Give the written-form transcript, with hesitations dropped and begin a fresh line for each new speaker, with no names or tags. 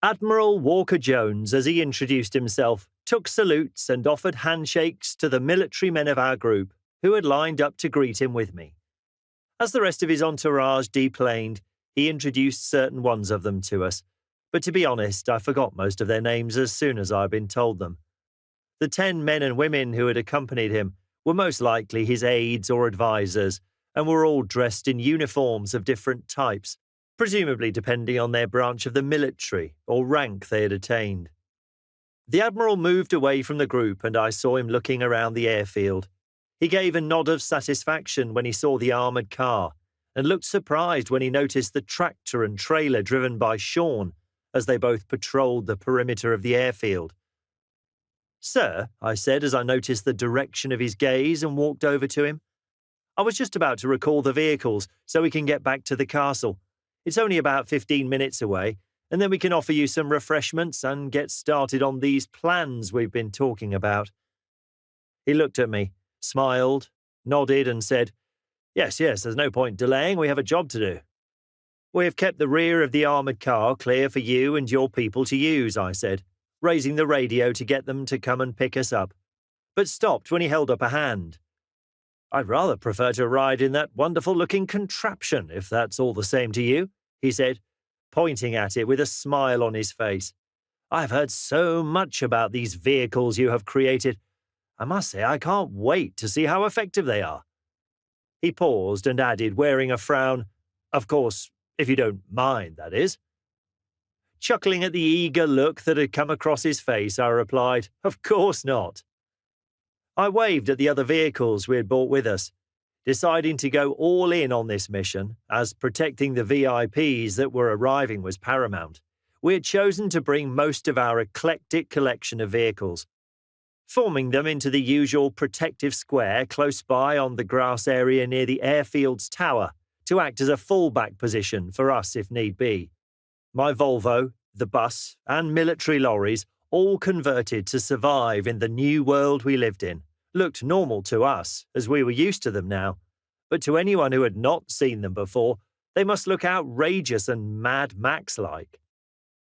Admiral Walker-Jones, as he introduced himself, took salutes and offered handshakes to the military men of our group, who had lined up to greet him with me. As the rest of his entourage deplaned, he introduced certain ones of them to us, but to be honest, I forgot most of their names as soon as I had been told them. The 10 men and women who had accompanied him were most likely his aides or advisers, and were all dressed in uniforms of different types, presumably depending on their branch of the military or rank they had attained. The Admiral moved away from the group and I saw him looking around the airfield. He gave a nod of satisfaction when he saw the armoured car and looked surprised when he noticed the tractor and trailer driven by Sean as they both patrolled the perimeter of the airfield. "Sir," I said as I noticed the direction of his gaze and walked over to him, "I was just about to recall the vehicles so we can get back to the castle. It's only about 15 minutes away, and then we can offer you some refreshments and get started on these plans we've been talking about." He looked at me, smiled, nodded and said, Yes, there's no point delaying, we have a job to do." "We have kept the rear of the armoured car clear for you and your people to use," I said, raising the radio to get them to come and pick us up, but stopped when he held up a hand. "I'd rather prefer to ride in that wonderful-looking contraption, if that's all the same to you," he said, pointing at it with a smile on his face. "I have heard so much about these vehicles you have created. I must say I can't wait to see how effective they are." He paused and added, wearing a frown, "Of course, if you don't mind, that is." Chuckling at the eager look that had come across his face, I replied, "Of course not." I waved at the other vehicles we had brought with us, deciding to go all in on this mission, as protecting the VIPs that were arriving was paramount. We had chosen to bring most of our eclectic collection of vehicles, forming them into the usual protective square close by on the grass area near the airfield's tower to act as a fallback position for us if need be. My Volvo, the bus, and military lorries, all converted to survive in the new world we lived in, looked normal to us, as we were used to them now, but to anyone who had not seen them before, they must look outrageous and Mad Max-like.